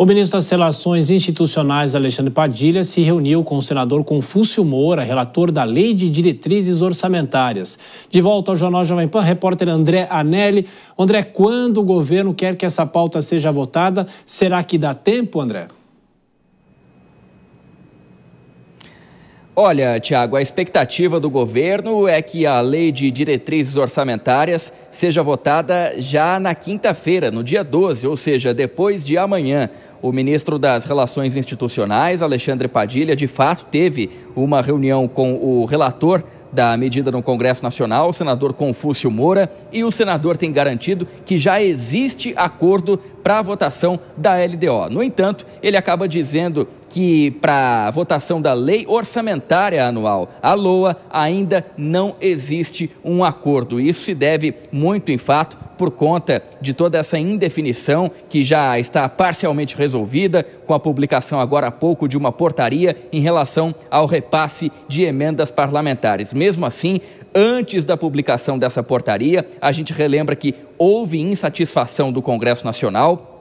O ministro das Relações Institucionais, Alexandre Padilha, se reuniu com o senador Confúcio Moura, relator da Lei de Diretrizes Orçamentárias. De volta ao Jornal Jovem Pan, repórter André Anelli. André, quando o governo quer que essa pauta seja votada, será que dá tempo, André? Olha, Tiago, a expectativa do governo é que a Lei de Diretrizes Orçamentárias seja votada já na quinta-feira, no dia 12, ou seja, depois de amanhã. O ministro das Relações Institucionais, Alexandre Padilha, de fato teve uma reunião com o relator da medida no Congresso Nacional, o senador Confúcio Moura, e o senador tem garantido que já existe acordo para a votação da LDO. No entanto, ele acaba dizendo que para a votação da Lei Orçamentária Anual, a LOA, ainda não existe um acordo. Isso se deve muito, em fato, por conta de toda essa indefinição que já está parcialmente resolvida com a publicação agora há pouco de uma portaria em relação ao repasse de emendas parlamentares. Mesmo assim, antes da publicação dessa portaria, a gente relembra que houve insatisfação do Congresso Nacional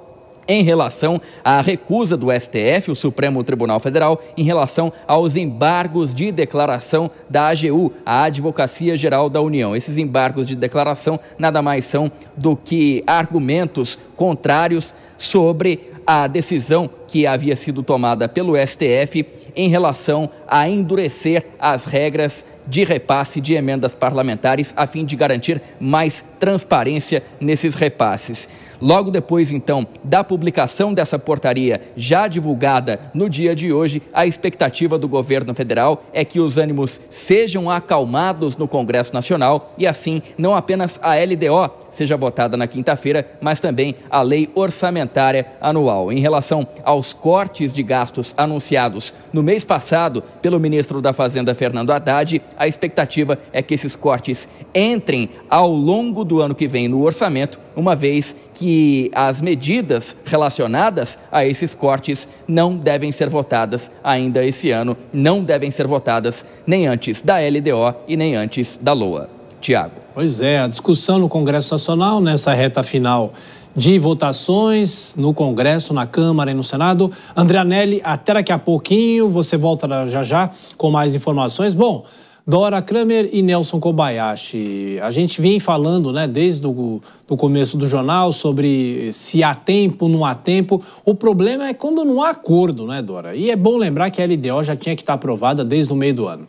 em relação à recusa do STF, o Supremo Tribunal Federal, em relação aos embargos de declaração da AGU, a Advocacia Geral da União. Esses embargos de declaração nada mais são do que argumentos contrários sobre a decisão que havia sido tomada pelo STF em relação a endurecer as regras de repasse de emendas parlamentares a fim de garantir mais transparência nesses repasses. Logo depois, então, da publicação dessa portaria já divulgada no dia de hoje, a expectativa do governo federal é que os ânimos sejam acalmados no Congresso Nacional e, assim, não apenas a LDO seja votada na quinta-feira, mas também a Lei Orçamentária Anual. Em relação aos cortes de gastos anunciados no mês passado pelo ministro da Fazenda, Fernando Haddad, a expectativa é que esses cortes entrem ao longo do ano que vem no orçamento, uma vez que as medidas relacionadas a esses cortes não devem ser votadas ainda esse ano, não devem ser votadas nem antes da LDO e nem antes da LOA. Tiago. Pois é, a discussão no Congresso Nacional, nessa reta final de votações no Congresso, na Câmara e no Senado. André Anelli, até daqui a pouquinho, você volta já já com mais informações. Bom, Dora Kramer e Nelson Kobayashi, a gente vem falando, né, desde o começo do jornal sobre se há tempo, não há tempo. O problema é quando não há acordo, né, Dora? E é bom lembrar que a LDO já tinha que estar aprovada desde o meio do ano.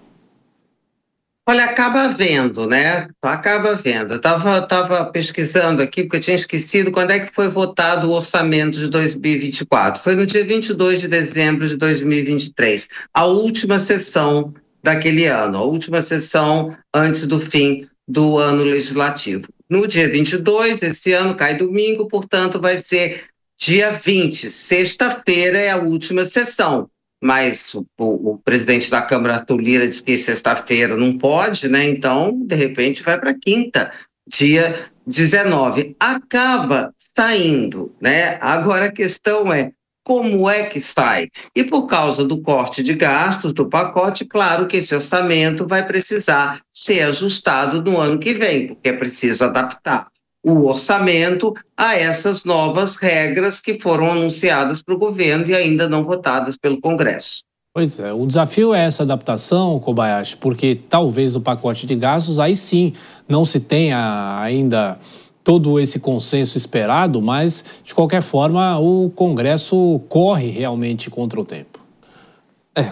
Olha, acaba vendo, né? Acaba vendo. Eu estava pesquisando aqui, porque eu tinha esquecido quando é que foi votado o orçamento de 2024. Foi no dia 22 de dezembro de 2023, a última sessão daquele ano, a última sessão antes do fim do ano legislativo. No dia 22, esse ano cai domingo, portanto vai ser dia 20, sexta-feira é a última sessão. Mas o presidente da Câmara, Arthur Lira, disse que sexta-feira não pode, né? Então, de repente, vai para quinta, dia 19. Acaba saindo, né? Agora a questão é como é que sai? E por causa do corte de gastos do pacote, claro que esse orçamento vai precisar ser ajustado no ano que vem, porque é preciso adaptar o orçamento a essas novas regras que foram anunciadas para o governo e ainda não votadas pelo Congresso. Pois é, o desafio é essa adaptação, Kobayashi, porque talvez o pacote de gastos, aí sim, não se tenha ainda todo esse consenso esperado, mas, de qualquer forma, o Congresso corre realmente contra o tempo.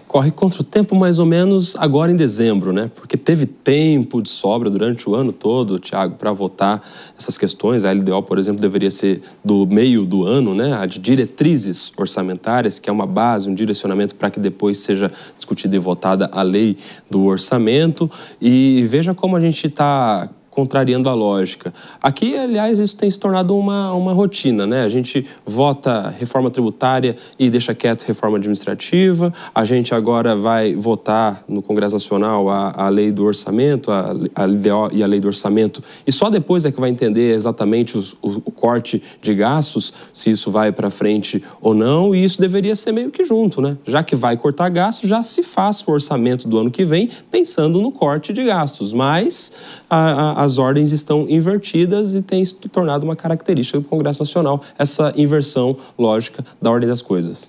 Corre contra o tempo mais ou menos agora em dezembro, né? Porque teve tempo de sobra durante o ano todo, Tiago, para votar essas questões. A LDO, por exemplo, deveria ser do meio do ano, né? A de diretrizes orçamentárias, que é uma base, um direcionamento para que depois seja discutida e votada a lei do orçamento. E veja como a gente está contrariando a lógica. Aqui, aliás, isso tem se tornado uma rotina, né? A gente vota reforma tributária e deixa quieto reforma administrativa. A gente agora vai votar no Congresso Nacional a lei do orçamento, a LDO e a lei do orçamento, e só depois é que vai entender exatamente o corte de gastos, se isso vai para frente ou não, e isso deveria ser meio que junto, né? Já que vai cortar gastos, já se faz o orçamento do ano que vem pensando no corte de gastos, mas as ordens estão invertidas e tem se tornado uma característica do Congresso Nacional, essa inversão lógica da ordem das coisas.